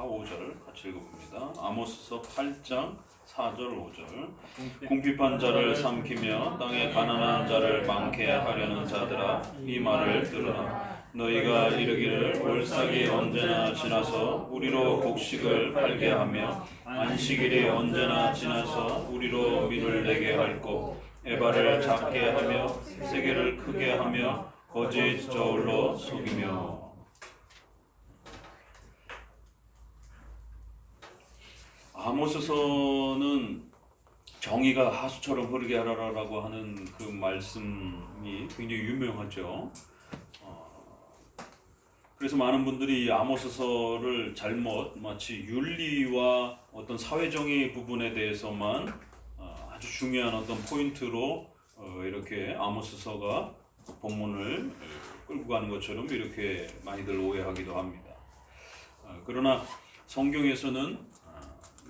5절 같이 읽어봅니다. 아모스서 8장 4절 5절. 궁핍한 자를 삼키며 땅에 가난한 자를 많게 하려는 자들아, 이 말을 들으라. 너희가 이르기를 올삭이 언제나 지나서 우리로 곡식을 팔게 하며 안식일이 언제나 지나서 우리로 밀을 내게 할고 에바를 작게 하며 세계를 크게 하며 거짓 저울로 속이며. 아모스서는 정의가 하수처럼 흐르게 하라라고 하는 그 말씀이 굉장히 유명하죠. 그래서 많은 분들이 아모스서를 잘못 마치 윤리와 어떤 사회정의 부분에 대해서만 아주 중요한 어떤 포인트로 이렇게 아모스서가 본문을 끌고 가는 것처럼 이렇게 많이들 오해하기도 합니다. 그러나 성경에서는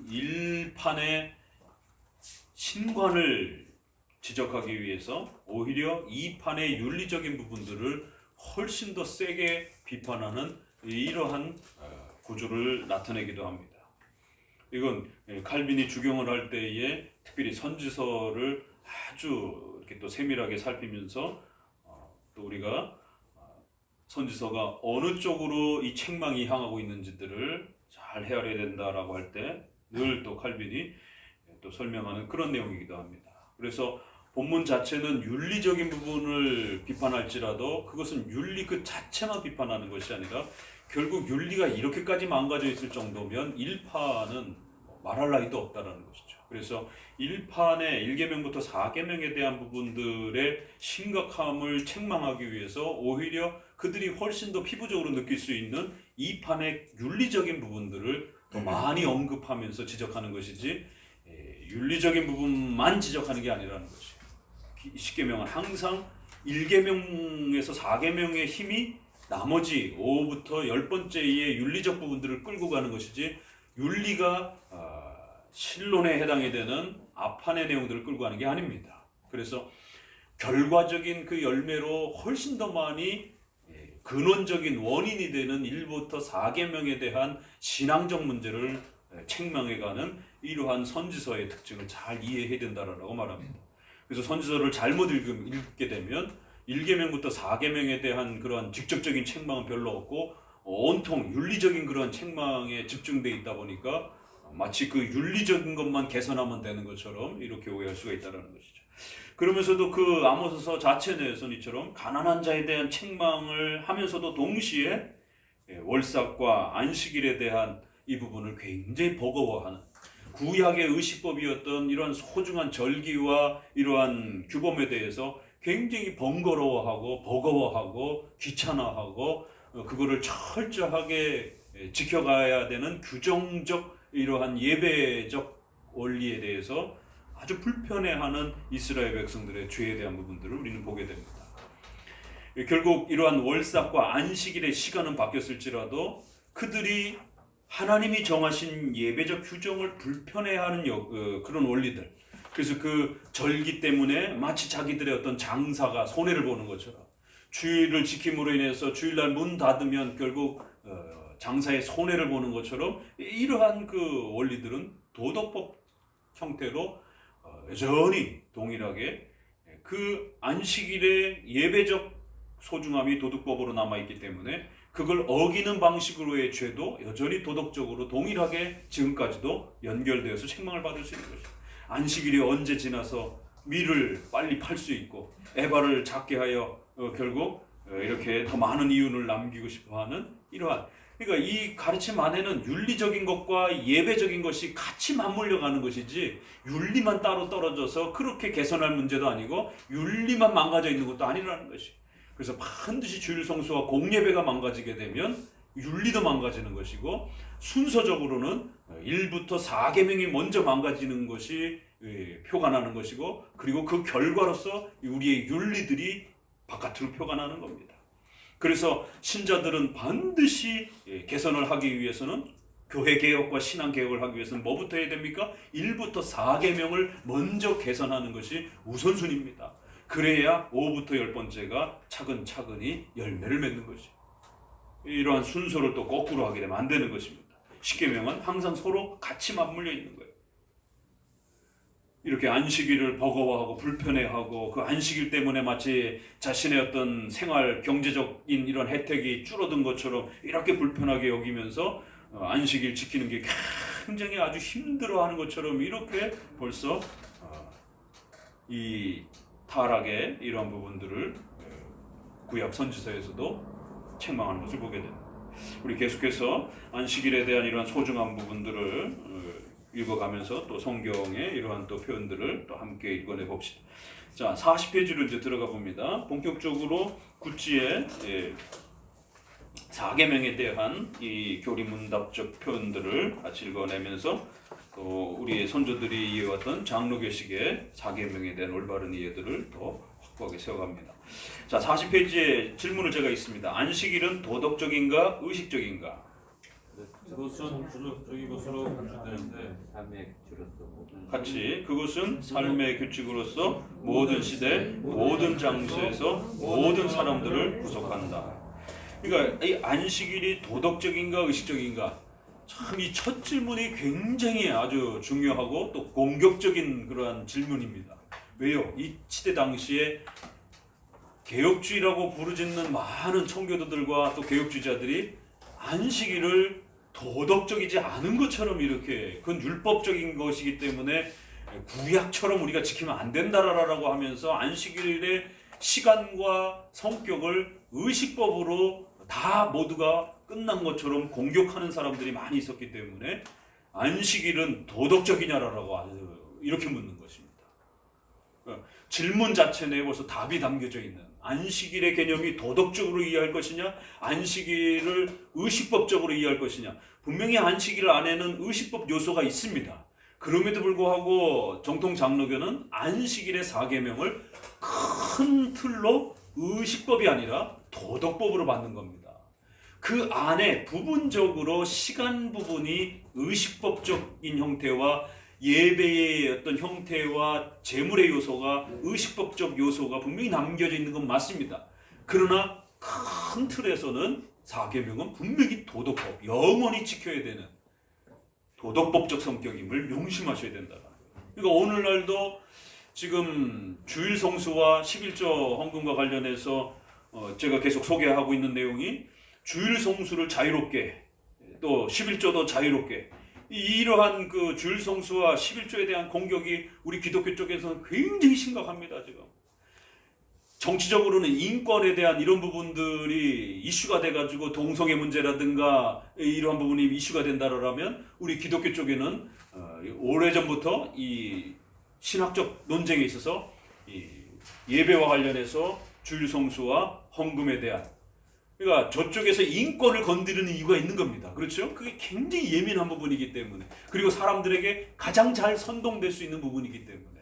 일판의 신관을 지적하기 위해서 오히려 이 판의 윤리적인 부분들을 훨씬 더 세게 비판하는 이러한 구조를 나타내기도 합니다. 이건 칼빈이 주경을 할 때에 특별히 선지서를 아주 이렇게 또 세밀하게 살피면서 또 우리가 선지서가 어느 쪽으로 이 책망이 향하고 있는지들을 잘 헤아려야 된다라고 할 때 늘 또 칼빈이 또 설명하는 그런 내용이기도 합니다. 그래서 본문 자체는 윤리적인 부분을 비판할지라도 그것은 윤리 그 자체만 비판하는 것이 아니라 결국 윤리가 이렇게까지 망가져 있을 정도면 일파는 말할 나위도 없다라는 것이죠. 그래서 일판의 1계명부터 4계명에 대한 부분들의 심각함을 책망하기 위해서 오히려 그들이 훨씬 더 피부적으로 느낄 수 있는 이 판의 윤리적인 부분들을 더 많이 언급하면서 지적하는 것이지 윤리적인 부분만 지적하는 게 아니라는 것이에요. 10계명은 항상 1계명에서 4계명의 힘이 나머지 5부터 10번째의 윤리적 부분들을 끌고 가는 것이지 윤리가 신론에 해당이 되는 앞판의 내용들을 끌고 가는 게 아닙니다. 그래서 결과적인 그 열매로 훨씬 더 많이 근원적인 원인이 되는 1부터 4계명에 대한 신앙적 문제를 책망해가는 이러한 선지서의 특징을 잘 이해해야 된다라고 말합니다. 그래서 선지서를 잘못 읽게 되면 1계명부터 4계명에 대한 그러한 직접적인 책망은 별로 없고 온통 윤리적인 그런 책망에 집중되어 있다 보니까 마치 그 윤리적인 것만 개선하면 되는 것처럼 이렇게 오해할 수가 있다는 것이죠. 그러면서도 그 아모스서 자체 내에서는 이처럼 가난한 자에 대한 책망을 하면서도 동시에 월삭과 안식일에 대한 이 부분을 굉장히 버거워하는 구약의 의식법이었던 이러한 소중한 절기와 이러한 규범에 대해서 굉장히 번거로워하고 버거워하고 귀찮아하고 그거를 철저하게 지켜가야 되는 규정적 이러한 예배적 원리에 대해서 아주 불편해하는 이스라엘 백성들의 죄에 대한 부분들을 우리는 보게 됩니다. 결국 이러한 월삭과 안식일의 시간은 바뀌었을지라도 그들이 하나님이 정하신 예배적 규정을 불편해하는 그런 원리들, 그래서 그 절기 때문에 마치 자기들의 어떤 장사가 손해를 보는 것처럼 주일을 지킴으로 인해서 주일날 문 닫으면 결국 장사에 손해를 보는 것처럼 이러한 그 원리들은 도덕법 형태로 여전히 동일하게 그 안식일의 예배적 소중함이 도덕법으로 남아있기 때문에 그걸 어기는 방식으로의 죄도 여전히 도덕적으로 동일하게 지금까지도 연결되어서 책망을 받을 수 있는 것이죠. 안식일이 언제 지나서 밀을 빨리 팔 수 있고 에바를 작게 하여 결국 이렇게 더 많은 이윤을 남기고 싶어하는 이러한, 그러니까 이 가르침 안에는 윤리적인 것과 예배적인 것이 같이 맞물려 가는 것이지 윤리만 따로 떨어져서 그렇게 개선할 문제도 아니고 윤리만 망가져 있는 것도 아니라는 것이. 그래서 반드시 주일 성수와 공예배가 망가지게 되면 윤리도 망가지는 것이고 순서적으로는 1부터 4계명이 먼저 망가지는 것이 표가 나는 것이고 그리고 그 결과로서 우리의 윤리들이 바깥으로 표가 나는 겁니다. 그래서 신자들은 반드시 개선을 하기 위해서는 교회 개혁과 신앙 개혁을 하기 위해서는 뭐부터 해야 됩니까? 1부터 4계명을 먼저 개선하는 것이 우선순위입니다. 그래야 5부터 10번째가 차근차근히 열매를 맺는 것이. 이러한 순서를 또 거꾸로 하게 되면 안 되는 것입니다. 십계명은 항상 서로 같이 맞물려 있는 거예요. 이렇게 안식일을 버거워하고 불편해하고 그 안식일 때문에 마치 자신의 어떤 생활 경제적인 이런 혜택이 줄어든 것처럼 이렇게 불편하게 여기면서 안식일 지키는 게 굉장히 아주 힘들어하는 것처럼 이렇게 벌써 이 타락의 이러한 부분들을 구약 선지서에서도 책망하는 것을 보게 됩니다. 우리 계속해서 안식일에 대한 이러한 소중한 부분들을 읽어가면서 또 성경의 이러한 또 표현들을 또 함께 읽어내 봅시다. 자, 40페이지로 이제 들어가 봅니다. 본격적으로 구찌의 4계명에 대한 이 교리문답적 표현들을 같이 읽어내면서 또 우리의 선조들이 이해왔던 장로교식의 4계명에 대한 올바른 이해들을 더 확고하게 세워갑니다. 자, 40페이지에 질문을 제가 있습니다. 안식일은 도덕적인가 의식적인가? 그것은 도덕적인 것으로 간주되는데 삶의 규칙으로서 같이 그것은 삶의 규칙으로서 모든 시대 모든 장소에서 모든 사람들을 구속한다. 그러니까 이 안식일이 도덕적인가 의식적인가, 참 이 첫 질문이 굉장히 아주 중요하고 또 공격적인 그러한 질문입니다. 왜요? 이 시대 당시에 개혁주의라고 부르짖는 많은 청교도들과 또 개혁주의자들이 안식일을 도덕적이지 않은 것처럼 이렇게 그건 율법적인 것이기 때문에 구약처럼 우리가 지키면 안 된다라고 하면서 안식일의 시간과 성격을 의식법으로 다 모두가 끝난 것처럼 공격하는 사람들이 많이 있었기 때문에 안식일은 도덕적이냐라고 이렇게 묻는 것입니다. 질문 자체 내에 벌써 답이 담겨져 있는, 안식일의 개념이 도덕적으로 이해할 것이냐 안식일을 의식법적으로 이해할 것이냐. 분명히 안식일 안에는 의식법 요소가 있습니다. 그럼에도 불구하고 정통 장로교는 안식일의 4계명을 큰 틀로 의식법이 아니라 도덕법으로 받는 겁니다. 그 안에 부분적으로 시간 부분이 의식법적인 형태와 예배의 어떤 형태와 제물의 요소가 의식법적 요소가 분명히 남겨져 있는 건 맞습니다. 그러나 큰 틀에서는 4계명은 분명히 도덕법, 영원히 지켜야 되는 도덕법적 성격임을 명심하셔야 된다. 그러니까 오늘날도 지금 주일 성수와 11조 헌금과 관련해서 제가 계속 소개하고 있는 내용이 주일 성수를 자유롭게 또 11조도 자유롭게, 이러한 그 주일 성수와 11조에 대한 공격이 우리 기독교 쪽에서는 굉장히 심각합니다. 지금 정치적으로는 인권에 대한 이런 부분들이 이슈가 돼가지고 동성애 문제라든가 이러한 부분이 이슈가 된다라면 우리 기독교 쪽에는 오래전부터 이 신학적 논쟁에 있어서 이 예배와 관련해서 주일 성수와 헌금에 대한, 그러니까 저쪽에서 인권을 건드리는 이유가 있는 겁니다. 그렇죠? 그게 굉장히 예민한 부분이기 때문에, 그리고 사람들에게 가장 잘 선동될 수 있는 부분이기 때문에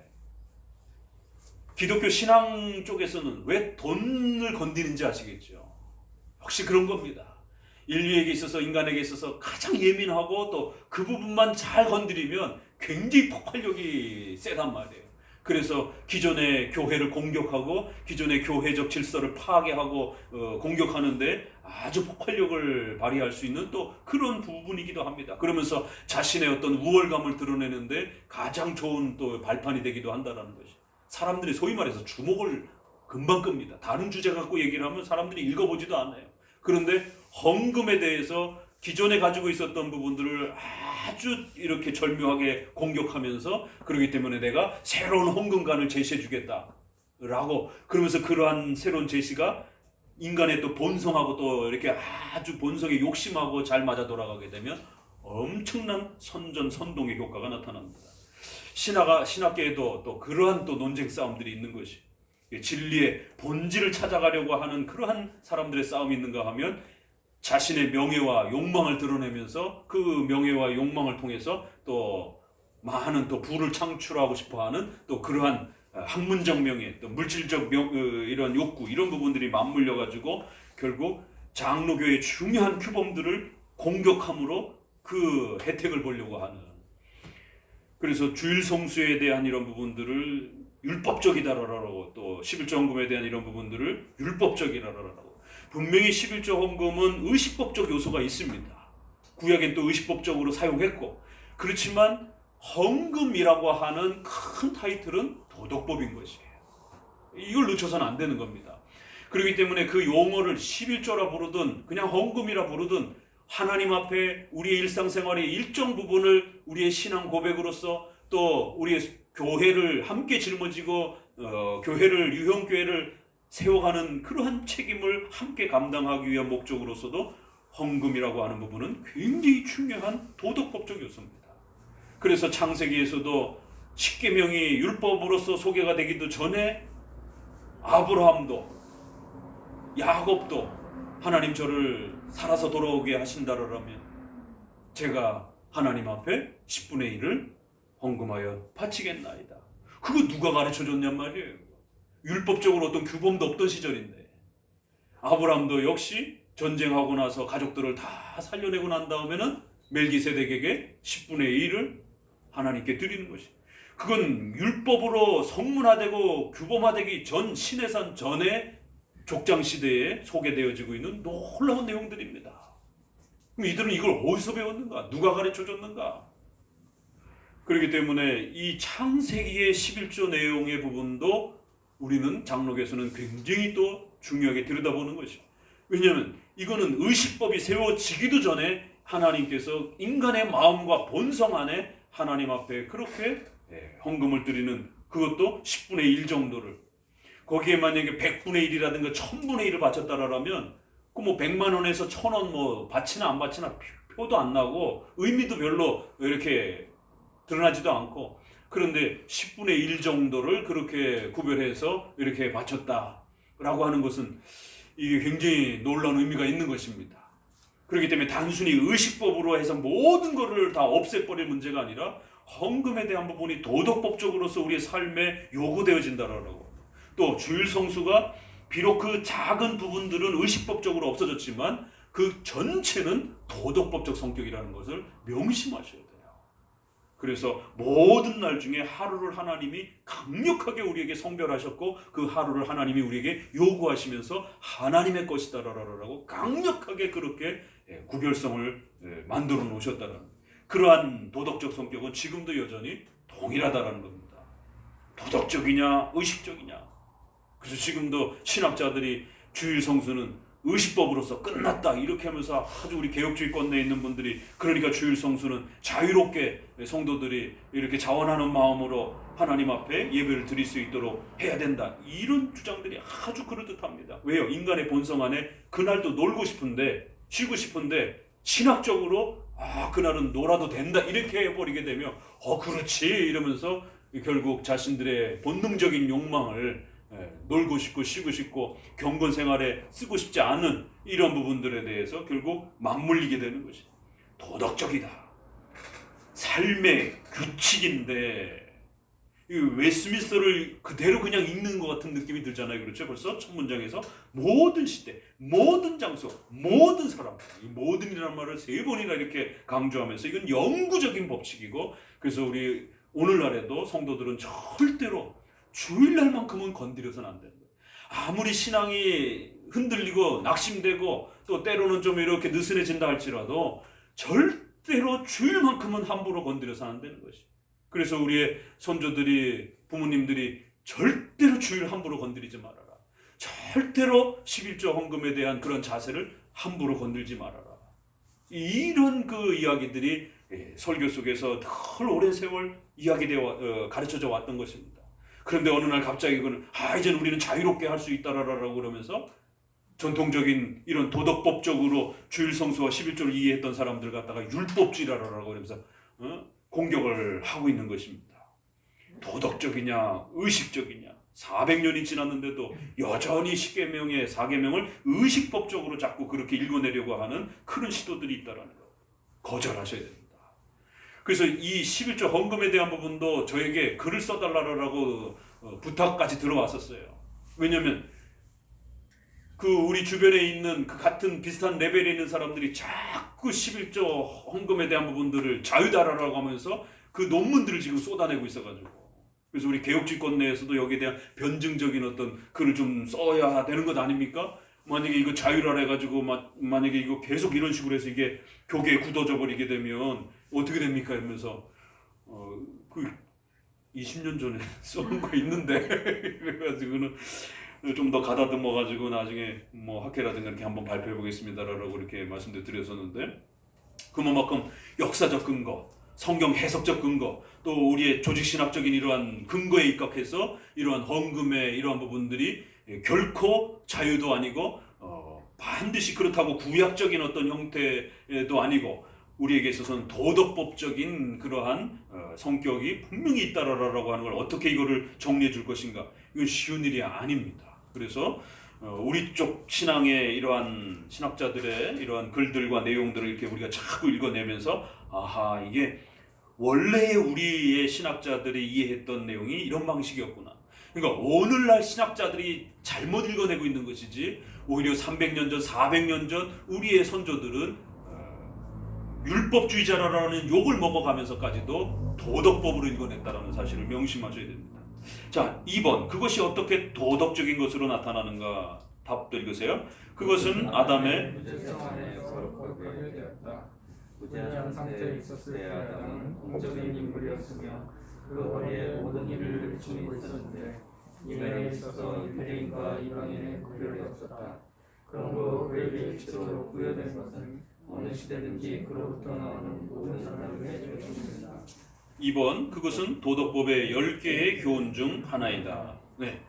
기독교 신앙 쪽에서는 왜 돈을 건드리는지 아시겠죠? 역시 그런 겁니다. 인류에게 있어서, 인간에게 있어서 가장 예민하고 또 그 부분만 잘 건드리면 굉장히 폭발력이 세단 말이에요. 그래서 기존의 교회를 공격하고 기존의 교회적 질서를 파괴하고 공격하는데 아주 폭발력을 발휘할 수 있는 또 그런 부분이기도 합니다. 그러면서 자신의 어떤 우월감을 드러내는데 가장 좋은 또 발판이 되기도 한다는 것이, 사람들이 소위 말해서 주목을 금방 끕니다. 다른 주제 갖고 얘기를 하면 사람들이 읽어보지도 않아요. 그런데 헌금에 대해서 기존에 가지고 있었던 부분들을 아주 이렇게 절묘하게 공격하면서, 그렇기 때문에 내가 새로운 헌금관을 제시해 주겠다라고, 그러면서 그러한 새로운 제시가 인간의 또 본성하고 또 이렇게 아주 본성의 욕심하고 잘 맞아 돌아가게 되면 엄청난 선전선동의 효과가 나타납니다. 신학계에도 또 그러한 또 논쟁 싸움들이 있는 것이, 진리의 본질을 찾아가려고 하는 그러한 사람들의 싸움이 있는가 하면 자신의 명예와 욕망을 드러내면서 그 명예와 욕망을 통해서 또 많은 또 부를 창출하고 싶어하는 또 그러한 학문적 명예, 또 물질적 이런 욕구, 이런 부분들이 맞물려 가지고 결국 장로교의 중요한 규범들을 공격함으로 그 혜택을 보려고 하는, 그래서 주일 성수에 대한 이런 부분들을 율법적이다라고, 또 11조 헌금에 대한 이런 부분들을 율법적이다라고. 분명히 11조 헌금은 의식법적 요소가 있습니다. 구약엔 또 의식법적으로 사용했고, 그렇지만 헌금이라고 하는 큰 타이틀은 도덕법인 것이에요. 이걸 놓쳐서는 안 되는 겁니다. 그렇기 때문에 그 용어를 11조라 부르든 그냥 헌금이라 부르든 하나님 앞에 우리의 일상생활의 일정 부분을 우리의 신앙 고백으로서 또 우리의 교회를 함께 짊어지고 교회를 유형교회를 세워가는 그러한 책임을 함께 감당하기 위한 목적으로서도 헌금이라고 하는 부분은 굉장히 중요한 도덕법적 요소입니다. 그래서 창세기에서도 십계명이 율법으로서 소개가 되기도 전에 아브라함도 야곱도 하나님 저를 살아서 돌아오게 하신다라면 제가 하나님 앞에 10분의 1을 헌금하여 바치겠나이다. 그거 누가 가르쳐줬냔 말이에요. 율법적으로 어떤 규범도 없던 시절인데 아브라함도 역시 전쟁하고 나서 가족들을 다 살려내고 난 다음에는 멜기세덱에게 10분의 1을 하나님께 드리는 것이, 그건 율법으로 성문화되고 규범화되기 전 시내산 전에 족장시대에 소개되어지고 있는 놀라운 내용들입니다. 그럼 이들은 이걸 어디서 배웠는가? 누가 가르쳐줬는가? 그렇기 때문에 이 창세기의 11조 내용의 부분도 우리는 장로교에서는 굉장히 또 중요하게 들여다보는 것이죠. 왜냐하면 이거는 의식법이 세워지기도 전에 하나님께서 인간의 마음과 본성 안에 하나님 앞에 그렇게 헌금을 드리는, 그것도 10분의 1 정도를, 거기에 만약에 100분의 1이라든가 1000분의 1을 바쳤다라면 그 뭐 100만 원에서 1000원 뭐 바치나 안 바치나 표도 안 나고 의미도 별로 이렇게 드러나지도 않고, 그런데 10분의 1 정도를 그렇게 구별해서 이렇게 바쳤다라고 하는 것은 이게 굉장히 놀라운 의미가 있는 것입니다. 그렇기 때문에 단순히 의식법으로 해서 모든 것을 다 없애버릴 문제가 아니라 헌금에 대한 부분이 도덕법적으로서 우리의 삶에 요구되어진다라고. 또 주일 성수가 비록 그 작은 부분들은 의식법적으로 없어졌지만 그 전체는 도덕법적 성격이라는 것을 명심하셔야 돼요. 그래서 모든 날 중에 하루를 하나님이 강력하게 우리에게 성별하셨고 그 하루를 하나님이 우리에게 요구하시면서 하나님의 것이다라고 강력하게 그렇게 구별성을 만들어 놓으셨다는, 그러한 도덕적 성격은 지금도 여전히 동일하다라는 겁니다. 도덕적이냐 의식적이냐. 그래서 지금도 신학자들이 주일 성수는 의식법으로서 끝났다 이렇게 하면서 아주 우리 개혁주의권 내에 있는 분들이, 그러니까 주일 성수는 자유롭게 성도들이 이렇게 자원하는 마음으로 하나님 앞에 예배를 드릴 수 있도록 해야 된다, 이런 주장들이 아주 그럴듯합니다. 왜요? 인간의 본성 안에 그날도 놀고 싶은데 쉬고 싶은데 신학적으로 그날은 놀아도 된다 이렇게 해버리게 되면 그렇지 이러면서 결국 자신들의 본능적인 욕망을 놀고 싶고 쉬고 싶고 경건 생활에 쓰고 싶지 않은 이런 부분들에 대해서 결국 맞물리게 되는 것이 도덕적이다, 삶의 규칙인데 이 웨스트민스터를 그대로 그냥 읽는 것 같은 느낌이 들잖아요. 그렇죠? 벌써 첫 문장에서 모든 시대, 모든 장소, 모든 사람, 이 모든이라는 말을 3번이나 이렇게 강조하면서 이건 영구적인 법칙이고, 그래서 우리 오늘날에도 성도들은 절대로 주일날만큼은 건드려서는 안 된다. 아무리 신앙이 흔들리고 낙심되고 또 때로는 좀 이렇게 느슨해진다 할지라도 절대로 주일만큼은 함부로 건드려서는 안 되는 것이. 그래서 우리의 손주들이, 부모님들이 절대로 주일 함부로 건드리지 말아라. 절대로 11조 헌금에 대한 그런 자세를 함부로 건들지 말아라. 이런 그 이야기들이 설교 속에서 늘 오랜 세월 이야기되어 가르쳐져 왔던 것입니다. 그런데 어느 날 갑자기 그는 이제는 우리는 자유롭게 할 수 있다라고 그러면서 전통적인 이런 도덕법적으로 주일 성수와 11조를 이해했던 사람들 갖다가 율법주의라고 그러면서 공격을 하고 있는 것입니다. 도덕적이냐 의식적이냐, 400년이 지났는데도 여전히 10계명의 4계명을 의식법적으로 자꾸 그렇게 읽어내려고 하는 그런 시도들이 있다는 것 거절하셔야 됩니다. 그래서 이 11조 헌금에 대한 부분도 저에게 글을 써달라고 부탁까지 들어왔었어요. 왜냐하면 그 우리 주변에 있는 그 같은 비슷한 레벨에 있는 사람들이 자꾸 11조 헌금에 대한 부분들을 자유다라고 하면서 그 논문들을 지금 쏟아내고 있어가지고, 그래서 우리 개혁주의권 내에서도 여기에 대한 변증적인 어떤 글을 좀 써야 되는 것 아닙니까? 만약에 이거 자유라 해가지고 만약에 이거 계속 이런 식으로 해서 이게 교계에 굳어져 버리게 되면 어떻게 됩니까? 이러면서 그 20년 전에 써놓은 거 있는데 그래가지고는 좀 더 가다듬어 가지고 나중에 뭐 학회라든가 이렇게 한번 발표해 보겠습니다라고 이렇게 말씀도 드렸었는데 그만큼 역사적 근거, 성경 해석적 근거, 또 우리의 조직 신학적인 이러한 근거에 입각해서 이러한 헌금의 이러한 부분들이 결코 자유도 아니고 반드시 그렇다고 구약적인 어떤 형태도 아니고 우리에게 있어서는 도덕법적인 그러한 성격이 분명히 있다라고 하는 걸 어떻게 이거를 정리해 줄 것인가, 이건 쉬운 일이 아닙니다. 그래서 우리 쪽 신앙의 이러한 신학자들의 이러한 글들과 내용들을 이렇게 우리가 자꾸 읽어내면서 아하, 이게 원래 우리의 신학자들이 이해했던 내용이 이런 방식이었구나. 그러니까 오늘날 신학자들이 잘못 읽어내고 있는 것이지 오히려 300년 전, 400년 전 우리의 선조들은 율법주의자라는 욕을 먹어가면서까지도 도덕법으로 읽어냈다는 사실을 명심하셔야 됩니다. 자, 2번. 그것이 어떻게 도덕적인 것으로 나타나는가? 답도 읽으세요. 그것은 아담의 무죄성 안에 거룩하게 되었다. 무죄한 상태에 있었을 때 아담은 공적인 인물이었으며 그 허리에 모든 일을 지니고 있었는데 인간에 있어서 유대인과 이방인의 구별이 없었다. 그러므로 그에게 실제로 부여된 것은 어느 시대든지 그로부터 나오는 모든 사람에게 적용된다. 2번. 그것은 도덕법의 10개의 교훈 중 하나이다. 네.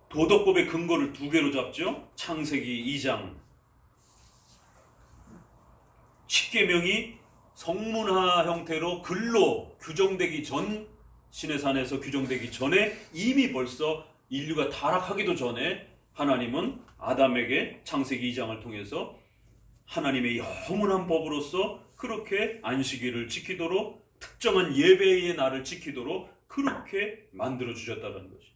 도덕법의 근거를 두 개로 잡죠. 창세기 2장 10계명이 성문화 형태로 글로 규정되기 전, 시내산에서 규정되기 전에 이미 벌써 인류가 타락하기도 전에 하나님은 아담에게 창세기 2장을 통해서 하나님의 영원한 법으로서 그렇게 안식일을 지키도록, 특정한 예배의 날을 지키도록 그렇게 만들어 주셨다는 것이.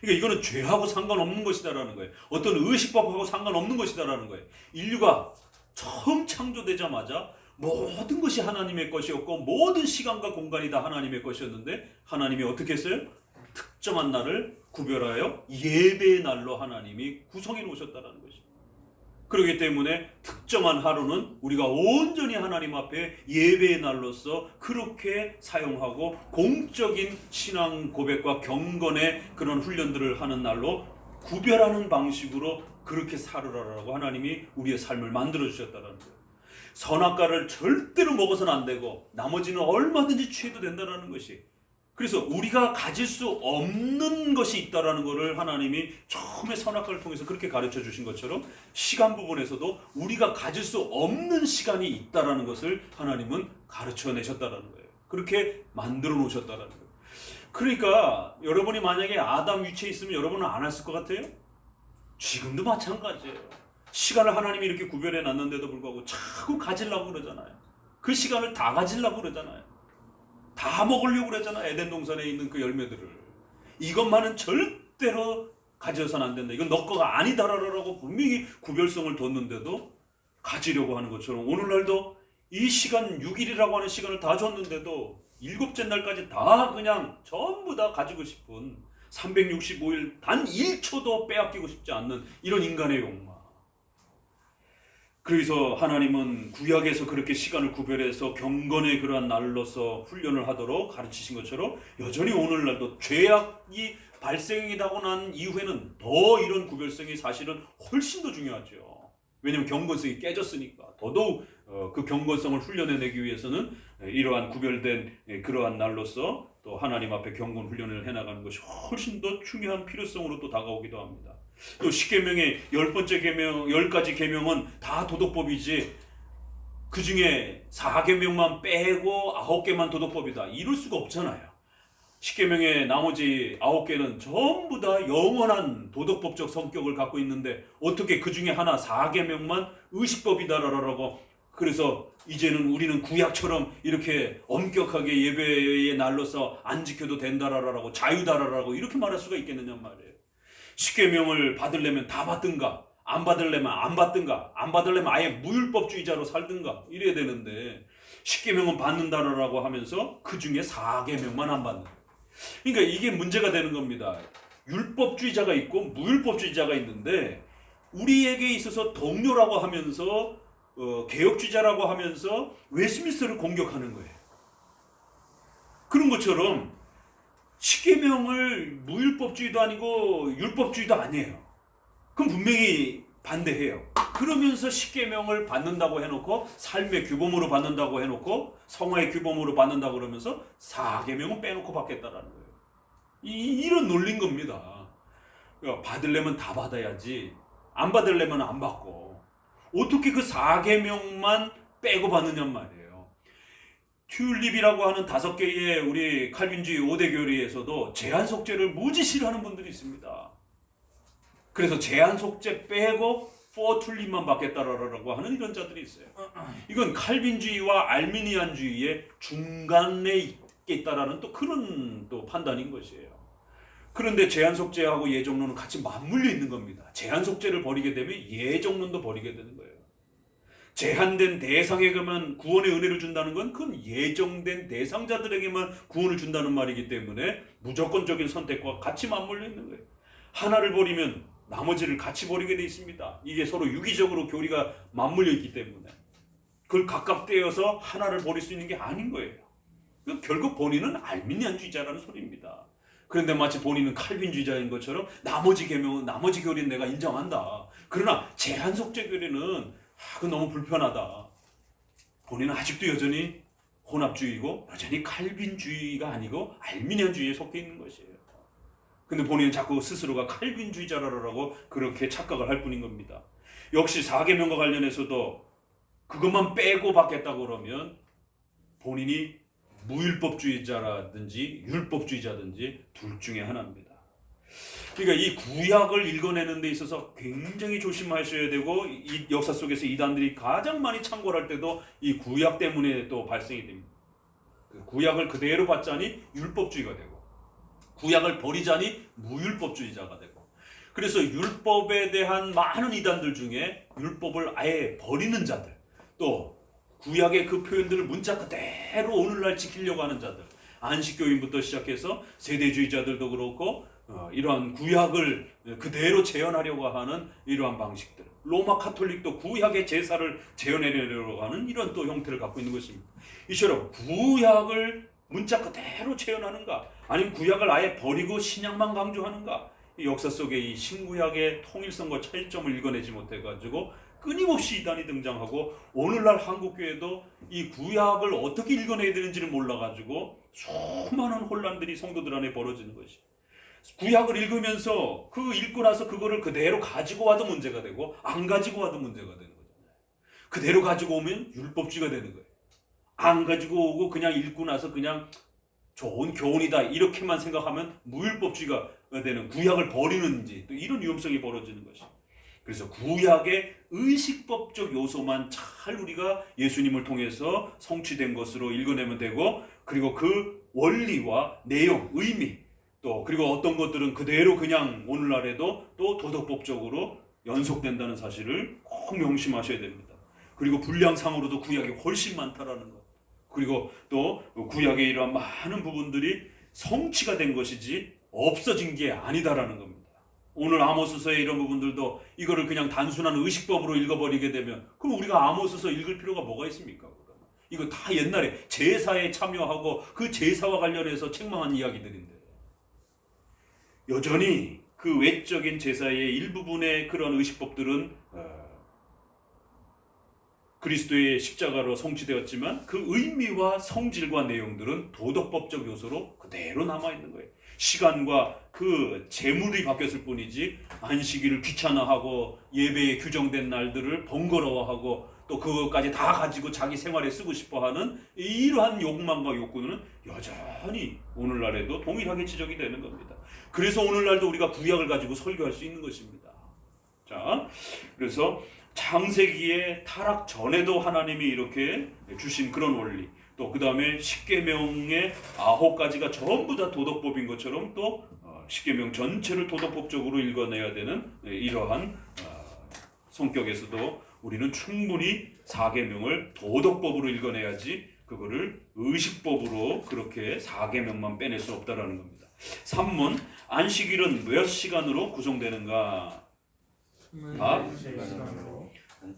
그러니까 이거는 죄하고 상관없는 것이다라는 거예요. 어떤 의식법하고 상관없는 것이다라는 거예요. 인류가 처음 창조되자마자 모든 것이 하나님의 것이었고 모든 시간과 공간이 다 하나님의 것이었는데 하나님이 어떻게 했어요? 특정한 날을 구별하여 예배의 날로 하나님이 구성해 놓으셨다는 것이. 그렇기 때문에 특정한 하루는 우리가 온전히 하나님 앞에 예배의 날로서 그렇게 사용하고 공적인 신앙 고백과 경건의 그런 훈련들을 하는 날로 구별하는 방식으로 그렇게 살으라고 하나님이 우리의 삶을 만들어 주셨다는 거예요. 선악과를 절대로 먹어서는 안 되고 나머지는 얼마든지 취해도 된다는 것이. 그래서 우리가 가질 수 없는 것이 있다라는 것을 하나님이 처음에 선악과를 통해서 그렇게 가르쳐 주신 것처럼 시간 부분에서도 우리가 가질 수 없는 시간이 있다라는 것을 하나님은 가르쳐 내셨다라는 거예요. 그렇게 만들어 놓으셨다라는 거예요. 그러니까 여러분이 만약에 아담 위치에 있으면 여러분은 안 했을 것 같아요? 지금도 마찬가지예요. 시간을 하나님이 이렇게 구별해 놨는데도 불구하고 자꾸 가지려고 그러잖아요. 그 시간을 다 가지려고 그러잖아요. 다 먹으려고 그러잖아. 에덴 동산에 있는 그 열매들을. 이것만은 절대로 가져서는 안 된다. 이건 너 거가 아니다라고 분명히 구별성을 뒀는데도 가지려고 하는 것처럼 오늘날도 이 시간 6일이라고 하는 시간을 다 줬는데도 7째 날까지 다 그냥 전부 다 가지고 싶은 365일 단 1초도 빼앗기고 싶지 않는 이런 인간의 욕망. 그래서 하나님은 구약에서 그렇게 시간을 구별해서 경건의 그러한 날로서 훈련을 하도록 가르치신 것처럼 여전히 오늘날도 죄악이 발생이라고 난 이후에는 더 이런 구별성이 사실은 훨씬 더 중요하죠. 왜냐하면 경건성이 깨졌으니까. 더더욱 그 경건성을 훈련해내기 위해서는 이러한 구별된 그러한 날로서 또 하나님 앞에 경건 훈련을 해나가는 것이 훨씬 더 중요한 필요성으로 또 다가오기도 합니다. 또 10계명의 10번째 계명, 10가지 계명은 다 도덕법이지 그 중에 4계명만 빼고 9개만 도덕법이다. 이럴 수가 없잖아요. 10계명의 나머지 9개는 전부 다 영원한 도덕법적 성격을 갖고 있는데 어떻게 그 중에 하나 4계명만 의식법이다라고. 그래서 이제는 우리는 구약처럼 이렇게 엄격하게 예배의 날로서 안 지켜도 된다라고 자유다라고 이렇게 말할 수가 있겠느냐 말이에요. 10계명을 받으려면 다 받든가 안 받으려면 안 받든가 안 받으려면 아예 무율법주의자로 살든가 이래야 되는데 10계명은 받는다라고 하면서 그 중에 4계명만 안 받는. 그러니까 이게 문제가 되는 겁니다. 율법주의자가 있고 무율법주의자가 있는데 우리에게 있어서 동료라고 하면서 개혁주의자라고 하면서 웨스민스터를 공격하는 거예요. 그런 것처럼 십계명을 무율법주의도 아니고 율법주의도 아니에요. 그럼 분명히 반대해요. 그러면서 십계명을 받는다고 해놓고 삶의 규범으로 받는다고 해놓고 성화의 규범으로 받는다고 그러면서 사계명은 빼놓고 받겠다라는 거예요. 이런 논리인 겁니다. 받으려면 다 받아야지 안 받으려면 안 받고 어떻게 그 사계명만 빼고 받느냔 말이에요. 튤립이라고 하는 5개의 우리 칼빈주의 5대 교리에서도 제한 속죄를 무지 싫어하는 분들이 있습니다. 그래서 제한 속죄 빼고 튤립만 받겠다라고 하는 이런 자들이 있어요. 이건 칼빈주의와 알미니안주의의 중간에 있겠다라는 또 그런 또 판단인 것이에요. 그런데 제한 속죄하고 예정론은 같이 맞물려 있는 겁니다. 제한 속죄를 버리게 되면 예정론도 버리게 되는 거예요. 제한된 대상에게만 구원의 은혜를 준다는 건 그건 예정된 대상자들에게만 구원을 준다는 말이기 때문에 무조건적인 선택과 같이 맞물려 있는 거예요. 하나를 버리면 나머지를 같이 버리게 돼 있습니다. 이게 서로 유기적으로 교리가 맞물려 있기 때문에 그걸 각각 떼어서 하나를 버릴 수 있는 게 아닌 거예요. 결국 본인은 알미니안주의자라는 소리입니다. 그런데 마치 본인은 칼빈주의자인 것처럼 나머지 계명은 나머지 교리는 내가 인정한다. 그러나 제한 속죄 교리는 그건 너무 불편하다. 본인은 아직도 여전히 혼합주의고 여전히 칼빈주의가 아니고 알미니안주의에 속해 있는 것이에요. 근데 본인은 자꾸 스스로가 칼빈주의자라고 그렇게 착각을 할 뿐인 겁니다. 역시 4계명과 관련해서도 그것만 빼고 받겠다고 그러면 본인이 무율법주의자라든지 율법주의자든지 둘 중에 하나입니다. 그러니까 이 구약을 읽어내는 데 있어서 굉장히 조심하셔야 되고 이 역사 속에서 이단들이 가장 많이 창궐할 때도 이 구약 때문에 또 발생이 됩니다. 구약을 그대로 받자니 율법주의가 되고 구약을 버리자니 무율법주의자가 되고 그래서 율법에 대한 많은 이단들 중에 율법을 아예 버리는 자들 또 구약의 그 표현들을 문자 그대로 오늘날 지키려고 하는 자들 안식교인부터 시작해서 세대주의자들도 그렇고 이러한 구약을 그대로 재현하려고 하는 이러한 방식들 로마 카톨릭도 구약의 제사를 재현하려고 하는 이런 또 형태를 갖고 있는 것입니다. 이처럼 구약을 문자 그대로 재현하는가 아니면 구약을 아예 버리고 신약만 강조하는가 이 역사 속에 이 신구약의 통일성과 차이점을 읽어내지 못해가지고 끊임없이 이단이 등장하고 오늘날 한국교회도 이 구약을 어떻게 읽어내야 되는지를 몰라가지고 수많은 혼란들이 성도들 안에 벌어지는 것이 구약을 읽으면서 그 읽고 나서 그거를 그대로 가지고 와도 문제가 되고 안 가지고 와도 문제가 되는 거잖아요. 그대로 가지고 오면 율법주의가 되는 거예요. 안 가지고 오고 그냥 읽고 나서 그냥 좋은 교훈이다 이렇게만 생각하면 무율법주의가 되는 구약을 버리는지 또 이런 위험성이 벌어지는 것이에요. 그래서 구약의 의식법적 요소만 잘 우리가 예수님을 통해서 성취된 것으로 읽어내면 되고 그리고 그 원리와 내용, 의미 또 그리고 어떤 것들은 그대로 그냥 오늘날에도 또 도덕법적으로 연속된다는 사실을 꼭 명심하셔야 됩니다. 그리고 분량상으로도 구약이 훨씬 많다라는 것 그리고 또 구약의 이러한 많은 부분들이 성취가 된 것이지 없어진 게 아니다라는 겁니다. 오늘 아모스서의 이런 부분들도 이거를 그냥 단순한 의식법으로 읽어버리게 되면 그럼 우리가 아모스서 읽을 필요가 뭐가 있습니까? 이거 다 옛날에 제사에 참여하고 그 제사와 관련해서 책망한 이야기들인데 여전히 그 외적인 제사의 일부분의 그런 의식법들은 그리스도의 십자가로 성취되었지만 그 의미와 성질과 내용들은 도덕법적 요소로 그대로 남아있는 거예요. 시간과 그 제물이 바뀌었을 뿐이지 안식일을 귀찮아하고 예배에 규정된 날들을 번거로워하고 또 그것까지 다 가지고 자기 생활에 쓰고 싶어하는 이러한 욕망과 욕구는 여전히 오늘날에도 동일하게 지적이 되는 겁니다. 그래서 오늘날도 우리가 구약을 가지고 설교할 수 있는 것입니다. 자, 그래서 창세기의 타락 전에도 하나님이 이렇게 주신 그런 원리 또 그 다음에 십계명의 9가지가 전부 다 도덕법인 것처럼 또 십계명 전체를 도덕법적으로 읽어내야 되는 이러한 성격에서도 우리는 충분히 4계명을 도덕법으로 읽어내야지 그거를 의식법으로 그렇게 4계명만 빼낼 수 없다라는 겁니다. 3문 안식일은 몇 시간으로 구성되는가? 밥, 시간으로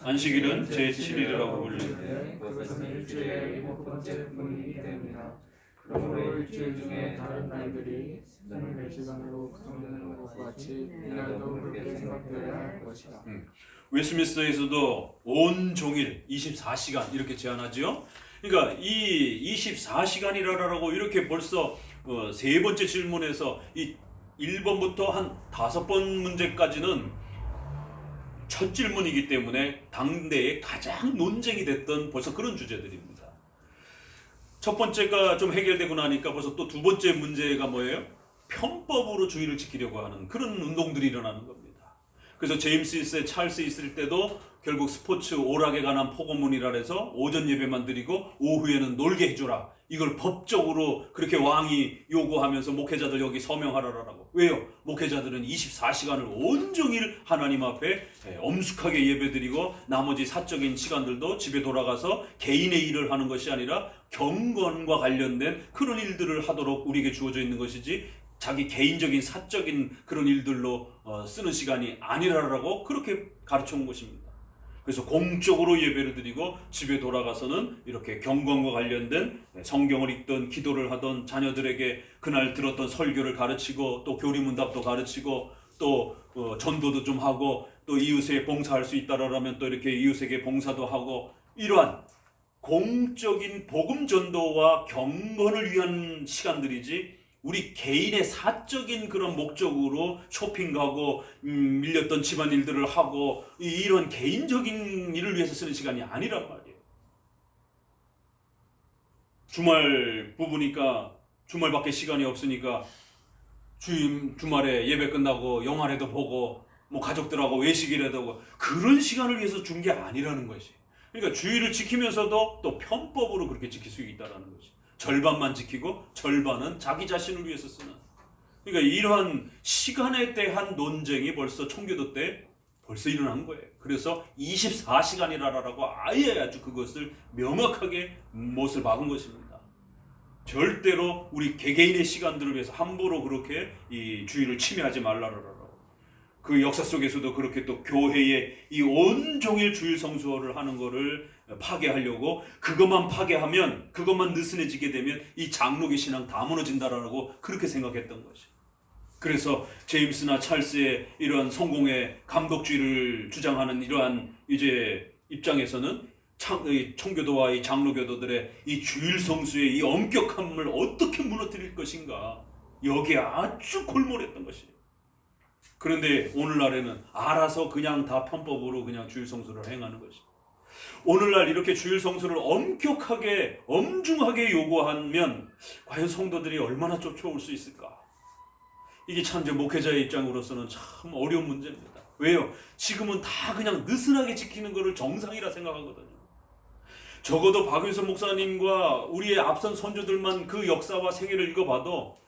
안식일은 제7일이라고 불리는데 그것은 일주일의 7번째 분이기 때문이다. 그러므로 일주일 중에 다른 날들이 생일의 시간으로 구성되는 것과 같이 이날도 그렇게 생각되어야 할 것이다. 웨스트민스터에서도 온종일 24시간 이렇게 제한하죠. 그러니까 이 24시간이라고 이렇게 벌써 세 번째 질문에서 이 1번부터 한 5번 문제까지는 첫 질문이기 때문에 당대에 가장 논쟁이 됐던 벌써 그런 주제들입니다. 첫 번째가 좀 해결되고 나니까 벌써 또 두 번째 문제가 뭐예요? 편법으로 주의를 지키려고 하는 그런 운동들이 일어나는 겁니다. 그래서 제임스 이스, 찰스 있을 때도 결국 스포츠 오락에 관한 포고문이라 해서 오전 예배만 드리고 오후에는 놀게 해주라. 이걸 법적으로 그렇게 왕이 요구하면서 목회자들 여기 서명하라라고. 왜요? 목회자들은 24시간을 온종일 하나님 앞에 엄숙하게 예배드리고 나머지 사적인 시간들도 집에 돌아가서 개인의 일을 하는 것이 아니라 경건과 관련된 그런 일들을 하도록 우리에게 주어져 있는 것이지 자기 개인적인 사적인 그런 일들로 쓰는 시간이 아니라라고 그렇게 가르쳐 온 것입니다. 그래서 공적으로 예배를 드리고 집에 돌아가서는 이렇게 경건과 관련된 성경을 읽던 기도를 하던 자녀들에게 그날 들었던 설교를 가르치고 또 교리문답도 가르치고 또 전도도 좀 하고 또 이웃에 봉사할 수 있다라면 또 이렇게 이웃에게 봉사도 하고 이러한 공적인 복음 전도와 경건을 위한 시간들이지 우리 개인의 사적인 그런 목적으로 쇼핑 가고 밀렸던 집안일들을 하고 이런 개인적인 일을 위해서 쓰는 시간이 아니란 말이에요. 주말 부부니까 주말밖에 시간이 없으니까 주말에 예배 끝나고 영화라도 보고 뭐 가족들하고 외식이라도 하고 그런 시간을 위해서 준 게 아니라는 것이. 그러니까 주의를 지키면서도 또 편법으로 그렇게 지킬 수 있다는 것이. 절반만 지키고 절반은 자기 자신을 위해서 쓰는. 그러니까 이러한 시간에 대한 논쟁이 벌써 청교도 때 벌써 일어난 거예요. 그래서 24시간이라라고 아예 아주 그것을 명확하게 못을 박은 것입니다. 절대로 우리 개개인의 시간들을 위해서 함부로 그렇게 이 주의를 침해하지 말라라라고. 그 역사 속에서도 그렇게 또 교회의 이 온종일 주일 성수를 하는 거를 파괴하려고 그것만 파괴하면 그것만 느슨해지게 되면 이 장로교 신앙 다 무너진다라고 그렇게 생각했던 것이. 그래서 제임스나 찰스의 이러한 성공의 감독주의를 주장하는 이러한 이제 입장에서는 청교도와 이 장로교도들의 이 주일 성수의 이 엄격함을 어떻게 무너뜨릴 것인가 여기에 아주 골몰했던 것이에요. 그런데 오늘날에는 알아서 그냥 다 편법으로 그냥 주일 성수를 행하는 것이. 오늘날 이렇게 주일 성수를 엄격하게 엄중하게 요구하면 과연 성도들이 얼마나 쫓아올 수 있을까? 이게 참 이제 목회자의 입장으로서는 참 어려운 문제입니다. 왜요? 지금은 다 그냥 느슨하게 지키는 것을 정상이라 생각하거든요. 적어도 박윤선 목사님과 우리의 앞선 선조들만 그 역사와 생애를 읽어봐도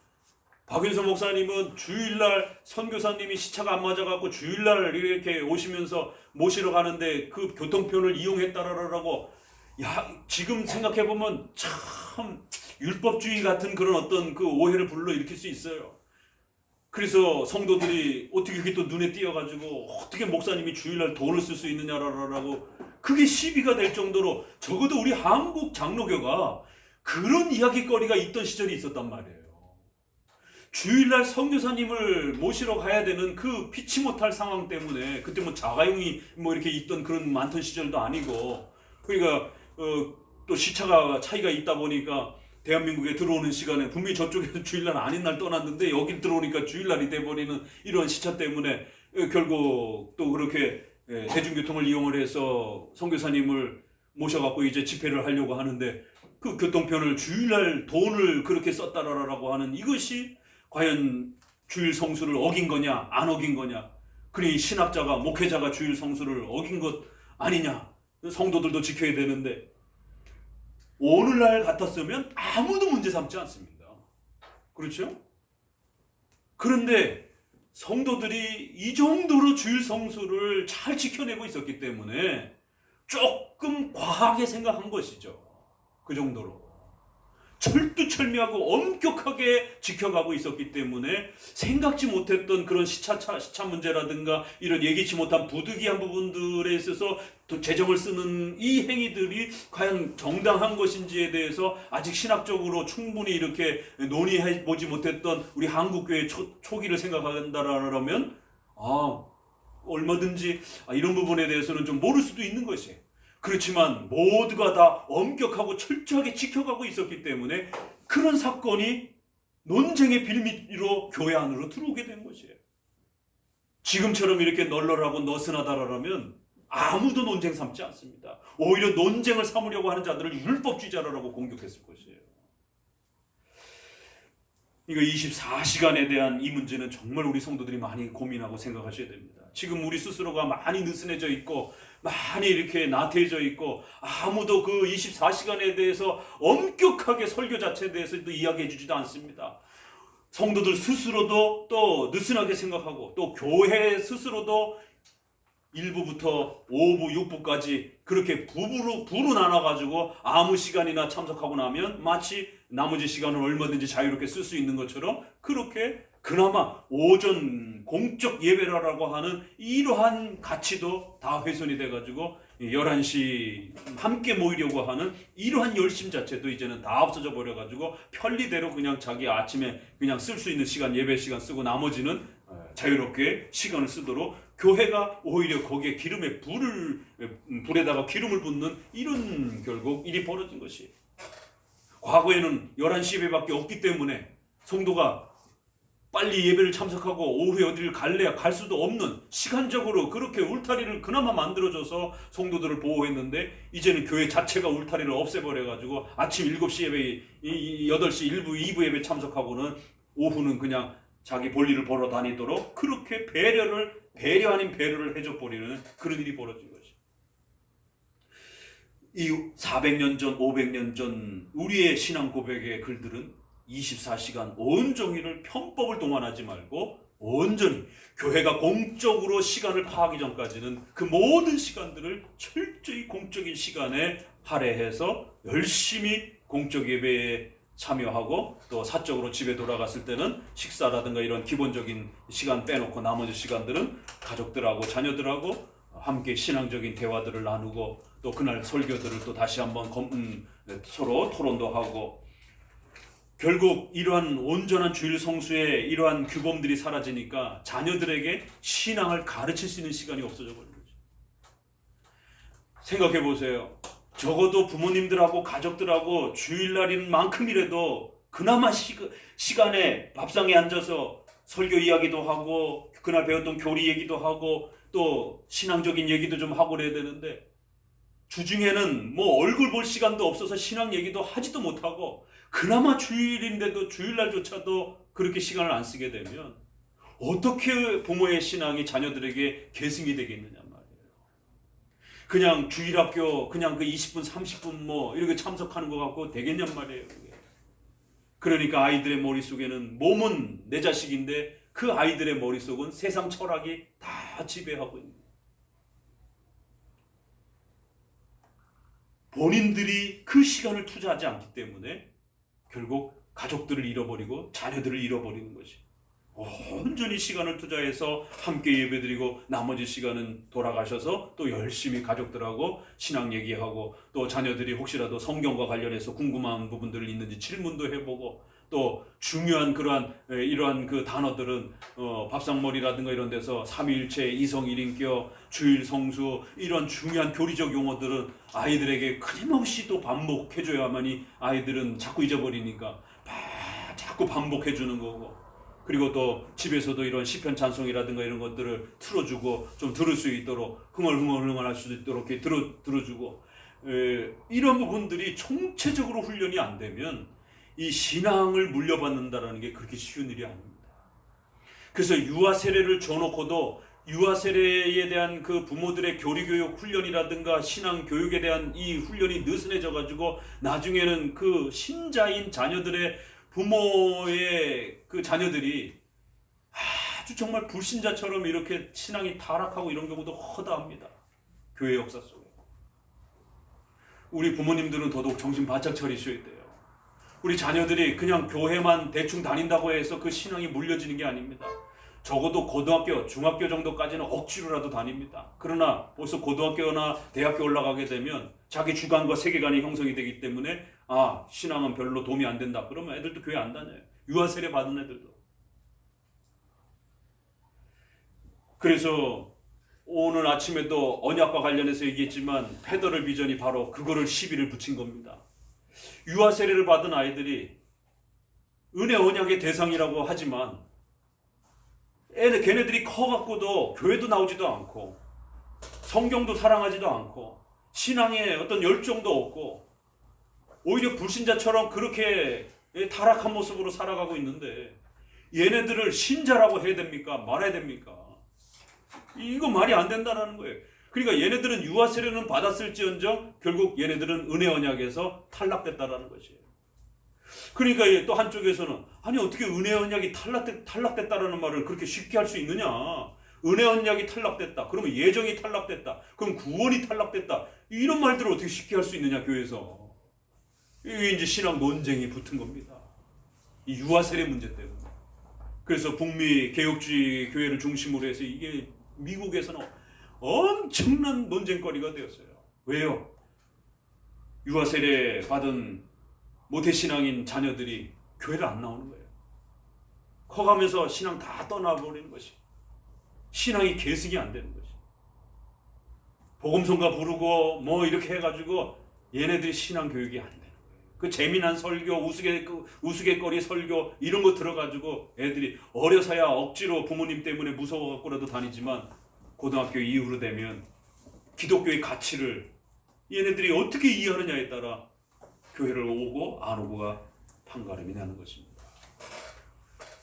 박윤선 목사님은 주일날 선교사님이 시차가 안 맞아갖고 주일날 이렇게 오시면서 모시러 가는데 그 교통편을 이용했다라고 지금 생각해보면 참 율법주의 같은 그런 어떤 그 오해를 불러일으킬 수 있어요. 그래서 성도들이 어떻게 그게 또 눈에 띄어가지고 어떻게 목사님이 주일날 돈을 쓸 수 있느냐라고 그게 시비가 될 정도로 적어도 우리 한국 장로교가 그런 이야기거리가 있던 시절이 있었단 말이에요. 주일날 선교사님을 모시러 가야 되는 그 피치 못할 상황 때문에 그때 뭐 자가용이 뭐 이렇게 있던 그런 많던 시절도 아니고 그러니까 또 시차가 차이가 있다 보니까 대한민국에 들어오는 시간에 분명히 저쪽에서 주일날 아닌 날 떠났는데 여기 들어오니까 주일날이 돼버리는 이런 시차 때문에 결국 또 그렇게 대중교통을 이용을 해서 선교사님을 모셔갖고 이제 집회를 하려고 하는데 그 교통편을 주일날 돈을 그렇게 썼다라고 하는 이것이 과연 주일 성수를 어긴 거냐 안 어긴 거냐. 그러니 신학자가 목회자가 주일 성수를 어긴 것 아니냐. 성도들도 지켜야 되는데 오늘날 같았으면 아무도 문제 삼지 않습니다. 그렇죠? 그런데 성도들이 이 정도로 주일 성수를 잘 지켜내고 있었기 때문에 조금 과하게 생각한 것이죠. 그 정도로. 철두철미하고 엄격하게 지켜가고 있었기 때문에 생각지 못했던 그런 시차 문제라든가 이런 예기치 못한 부득이한 부분들에 있어서 또 재정을 쓰는 이 행위들이 과연 정당한 것인지에 대해서 아직 신학적으로 충분히 이렇게 논의해 보지 못했던 우리 한국교회 초기를 생각한다라면 얼마든지 이런 부분에 대해서는 좀 모를 수도 있는 것이에요. 그렇지만 모두가 다 엄격하고 철저하게 지켜가고 있었기 때문에 그런 사건이 논쟁의 빌미로 교회 안으로 들어오게 된 것이에요. 지금처럼 이렇게 널널하고 너스나다라면 아무도 논쟁 삼지 않습니다. 오히려 논쟁을 삼으려고 하는 자들을 율법주의자라고 공격했을 것이에요. 이거 24시간에 대한 이 문제는 정말 우리 성도들이 많이 고민하고 생각하셔야 됩니다. 지금 우리 스스로가 많이 느슨해져 있고 많이 이렇게 나태해져 있고 아무도 그 24시간에 대해서 엄격하게 설교 자체에 대해서도 이야기해 주지도 않습니다. 성도들 스스로도 또 느슨하게 생각하고 또 교회 스스로도 1부부터 5부, 6부까지 그렇게 부로 나눠가지고 아무 시간이나 참석하고 나면 마치 나머지 시간을 얼마든지 자유롭게 쓸 수 있는 것처럼 그렇게 그나마 오전 공적 예배라고 하는 이러한 가치도 다 훼손이 돼가지고 11시 함께 모이려고 하는 이러한 열심 자체도 이제는 다 없어져 버려가지고 편리대로 그냥 자기 아침에 그냥 쓸 수 있는 시간 예배 시간 쓰고 나머지는 자유롭게 시간을 쓰도록 교회가 오히려 거기에 불에다가 기름을 붓는 이런 결국 일이 벌어진 것이에요. 과거에는 11시 예배밖에 없기 때문에 성도가 빨리 예배를 참석하고 오후에 어디를 갈래야 갈 수도 없는 시간적으로 그렇게 울타리를 그나마 만들어줘서 성도들을 보호했는데 이제는 교회 자체가 울타리를 없애버려가지고 아침 7시 예배, 8시 1부, 2부 예배 참석하고는 오후는 그냥 자기 볼일을 보러 다니도록 그렇게 배려 아닌 배려를 해줘버리는 그런 일이 벌어진 것이. 이 400년 전, 500년 전 우리의 신앙 고백의 글들은 24시간 온종일을 편법을 동원하지 말고 온전히 교회가 공적으로 시간을 파하기 전까지는 그 모든 시간들을 철저히 공적인 시간에 할애해서 열심히 공적 예배에 참여하고 또 사적으로 집에 돌아갔을 때는 식사라든가 이런 기본적인 시간 빼놓고 나머지 시간들은 가족들하고 자녀들하고 함께 신앙적인 대화들을 나누고 또 그날 설교들을 또 다시 한번 서로 토론도 하고 결국 이러한 온전한 주일 성수의 이러한 규범들이 사라지니까 자녀들에게 신앙을 가르칠 수 있는 시간이 없어져 버린 거죠. 생각해 보세요. 적어도 부모님들하고 가족들하고 주일날인 만큼이라도 그나마 시간에 밥상에 앉아서 설교 이야기도 하고 그날 배웠던 교리 얘기도 하고 또 신앙적인 얘기도 좀 하고 그래야 되는데 주중에는 뭐 얼굴 볼 시간도 없어서 신앙 얘기도 하지도 못하고 그나마 주일인데도 주일날조차도 그렇게 시간을 안 쓰게 되면 어떻게 부모의 신앙이 자녀들에게 계승이 되겠느냐 말이에요. 그냥 주일학교 그냥 그 20분 30분 뭐 이렇게 참석하는 것 같고 되겠냔 말이에요. 그러니까 아이들의 머릿속에는 몸은 내 자식인데 그 아이들의 머릿속은 세상 철학이 다 지배하고 있는 거예요. 본인들이 그 시간을 투자하지 않기 때문에 결국 가족들을 잃어버리고 자녀들을 잃어버리는 것이. 온전히 시간을 투자해서 함께 예배드리고 나머지 시간은 돌아가셔서 또 열심히 가족들하고 신앙 얘기하고 또 자녀들이 혹시라도 성경과 관련해서 궁금한 부분들이 있는지 질문도 해보고 또 중요한 이러한 그 단어들은 밥상머리라든가 이런 데서 삼위일체, 이성일인격, 주일 성수 이런 중요한 교리적 용어들은 아이들에게 끊임없이 또 반복해줘야만이 아이들은 자꾸 잊어버리니까 자꾸 반복해주는 거고 그리고 또 집에서도 이런 시편 찬송이라든가 이런 것들을 틀어주고 좀 들을 수 있도록 흥얼흥얼할 수 있도록 이렇게 들어주고 이런 부분들이 총체적으로 훈련이 안 되면 이 신앙을 물려받는다는 게 그렇게 쉬운 일이 아닙니다. 그래서 유아 세례를 줘놓고도 유아 세례에 대한 그 부모들의 교리교육 훈련이라든가 신앙 교육에 대한 이 훈련이 느슨해져 가지고 나중에는 그 신자인 자녀들의 부모의 그 자녀들이 아주 정말 불신자처럼 이렇게 신앙이 타락하고 이런 경우도 허다합니다. 교회 역사 속에. 우리 부모님들은 더더욱 정신 바짝 차리셔야 돼요. 우리 자녀들이 그냥 교회만 대충 다닌다고 해서 그 신앙이 물려지는 게 아닙니다. 적어도 고등학교, 중학교 정도까지는 억지로라도 다닙니다. 그러나 벌써 고등학교나 대학교 올라가게 되면 자기 주관과 세계관이 형성이 되기 때문에 신앙은 별로 도움이 안 된다. 그러면 애들도 교회 안 다녀요. 유아 세례 받은 애들도. 그래서 오늘 아침에도 언약과 관련해서 얘기했지만 페더럴 비전이 바로 그거를 시비를 붙인 겁니다. 유아 세례를 받은 아이들이 은혜 언약의 대상이라고 하지만 걔네들이 커갖고도 교회도 나오지도 않고 성경도 사랑하지도 않고 신앙에 어떤 열정도 없고 오히려 불신자처럼 그렇게 타락한 모습으로 살아가고 있는데 얘네들을 신자라고 해야 됩니까? 말해야 됩니까? 이거 말이 안 된다는 거예요. 그러니까 얘네들은 유아 세례는 받았을지언정 결국 얘네들은 은혜 언약에서 탈락됐다라는 것이에요. 그러니까 또 한쪽에서는 아니 어떻게 은혜 언약이 탈락됐다라는 말을 그렇게 쉽게 할 수 있느냐? 은혜 언약이 탈락됐다. 그러면 예정이 탈락됐다. 그럼 구원이 탈락됐다. 이런 말들을 어떻게 쉽게 할 수 있느냐 교회에서. 이게 이제 신앙 논쟁이 붙은 겁니다. 이 유아 세례 문제 때문에. 그래서 북미 개혁주의 교회를 중심으로 해서 이게 미국에서는 엄청난 논쟁거리가 되었어요. 왜요? 유아 세례 받은 모태신앙인 자녀들이 교회를 안 나오는 거예요. 커가면서 신앙 다 떠나버리는 것이. 신앙이 계승이 안 되는 것이. 복음성가 부르고 뭐 이렇게 해가지고 얘네들이 신앙 교육이 안 되는 거예요. 그 재미난 설교, 우스갯거리 설교 이런 거 들어가지고 애들이 어려서야 억지로 부모님 때문에 무서워갖고라도 다니지만 고등학교 이후로 되면 기독교의 가치를 얘네들이 어떻게 이해하느냐에 따라 교회를 오고 안 오고가 판가름이 나는 것입니다.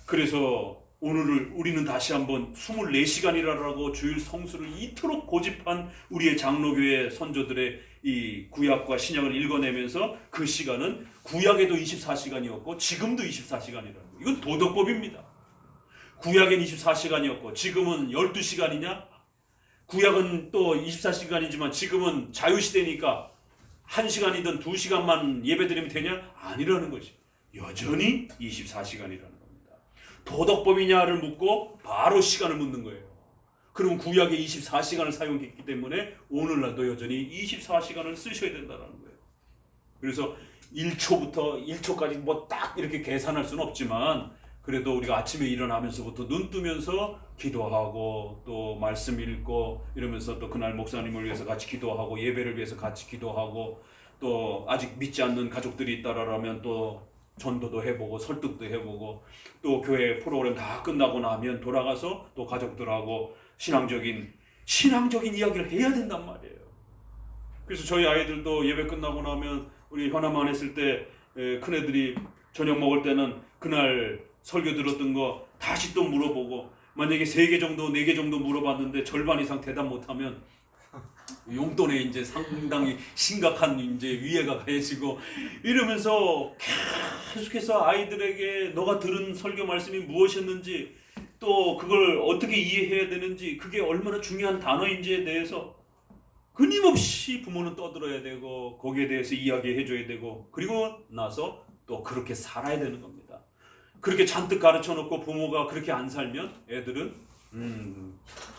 그래서 오늘을 우리는 다시 한번 24시간이라고 주일 성수를 이토록 고집한 우리의 장로교회 선조들의 이 구약과 신약을 읽어내면서 그 시간은 구약에도 24시간이었고 지금도 24시간이라는 거예요. 이건 도덕법입니다. 구약엔 24시간이었고 지금은 12시간이냐? 구약은 또 24시간이지만 지금은 자유시대니까 1시간이든 2시간만 예배드리면 되냐? 아니라는 것이 여전히 24시간이라는 겁니다. 도덕법이냐를 묻고 바로 시간을 묻는 거예요. 그럼 구약에 24시간을 사용했기 때문에 오늘날도 여전히 24시간을 쓰셔야 된다는 거예요. 그래서 1초부터 1초까지 뭐 딱 이렇게 계산할 수는 없지만 그래도 우리가 아침에 일어나면서부터 눈 뜨면서 기도하고 또 말씀 읽고 이러면서 또 그날 목사님을 위해서 같이 기도하고 예배를 위해서 같이 기도하고 또 아직 믿지 않는 가족들이 있다라면 또 전도도 해보고 설득도 해보고 또 교회 프로그램 다 끝나고 나면 돌아가서 또 가족들하고 신앙적인 이야기를 해야 된단 말이에요. 그래서 저희 아이들도 예배 끝나고 나면 우리 현아만 했을 때 큰애들이 저녁 먹을 때는 그날 설교 들었던 거 다시 또 물어보고 만약에 3개 정도 4개 정도 물어봤는데 절반 이상 대답 못하면 용돈에 이제 상당히 심각한 이제 위해가 가해지고 이러면서 계속해서 아이들에게 너가 들은 설교 말씀이 무엇이었는지 또 그걸 어떻게 이해해야 되는지 그게 얼마나 중요한 단어인지에 대해서 끊임없이 부모는 떠들어야 되고 거기에 대해서 이야기해 줘야 되고 그리고 나서 또 그렇게 살아야 되는 겁니다. 그렇게 잔뜩 가르쳐 놓고 부모가 그렇게 안 살면 애들은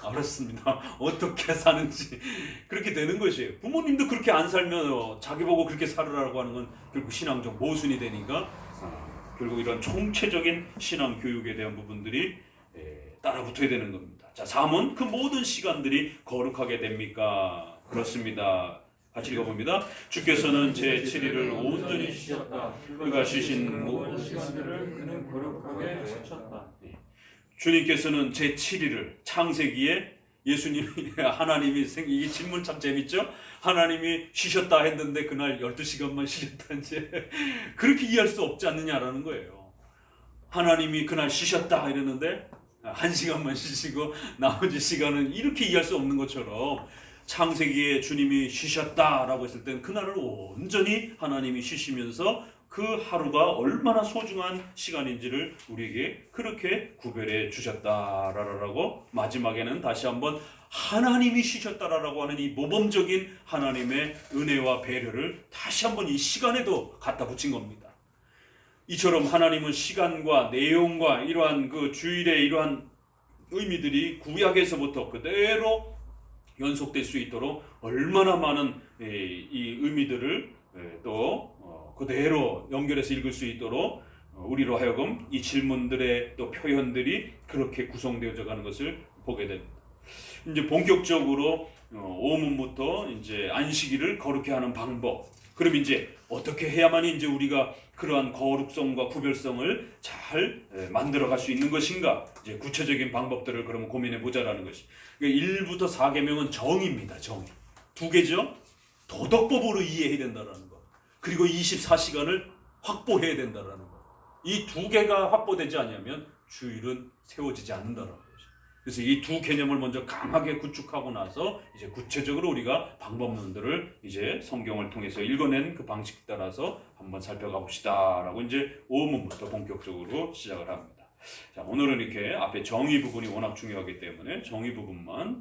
알았습니다. 어떻게 사는지 그렇게 되는 것이에요. 부모님도 그렇게 안 살면 자기 보고 그렇게 살으라고 하는 건 결국 신앙적 모순이 되니까 결국 이런 총체적인 신앙 교육에 대한 부분들이 따라 붙어야 되는 겁니다. 자, 3은 그 모든 시간들이 거룩하게 됩니까? 그렇습니다. 같이 읽어봅니다. 주께서는 제 7일을 온전히 쉬었다. 그가 쉬신 모든 시간들을 그는 거룩하게 하셨다. 주님께서는 제 7일을 창세기에 예수님이 하나님이 이게 질문 참 재밌죠? 하나님이 쉬셨다 했는데 그날 12시간만 쉬셨다 이제 그렇게 이해할 수 없지 않느냐라는 거예요. 하나님이 그날 쉬셨다 이랬는데 1시간만 쉬시고 나머지 시간은 이렇게 이해할 수 없는 것처럼 창세기에 주님이 쉬셨다라고 했을 때는 그날을 온전히 하나님이 쉬시면서 그 하루가 얼마나 소중한 시간인지를 우리에게 그렇게 구별해 주셨다라고 마지막에는 다시 한번 하나님이 쉬셨다라고 하는 이 모범적인 하나님의 은혜와 배려를 다시 한번 이 시간에도 갖다 붙인 겁니다. 이처럼 하나님은 시간과 내용과 이러한 그 주일의 이러한 의미들이 구약에서부터 그대로 연속될 수 있도록 얼마나 많은 이 의미들을 또 그대로 연결해서 읽을 수 있도록 우리로 하여금 이 질문들의 또 표현들이 그렇게 구성되어져 가는 것을 보게 됩니다. 이제 본격적으로 오문부터 이제 안식일을 거룩히 하는 방법. 그럼 이제 어떻게 해야만 이제 우리가 그러한 거룩성과 구별성을 잘 만들어갈 수 있는 것인가? 이제 구체적인 방법들을 그러면 고민해 보자라는 것이. 그러니까 1부터 4계명은 정의입니다. 정의. 두 개죠. 도덕법으로 이해해야 된다라는 것. 그리고 24시간을 확보해야 된다라는 것. 이 두 개가 확보되지 않으면 주일은 세워지지 않는다라는 거죠. 그래서 이 두 개념을 먼저 강하게 구축하고 나서 이제 구체적으로 우리가 방법론들을 이제 성경을 통해서 읽어낸 그 방식 따라서 한번 살펴가 봅시다라고 이제 5문부터 본격적으로 시작을 합니다. 자, 오늘은 이렇게 앞에 정의 부분이 워낙 중요하기 때문에 정의 부분만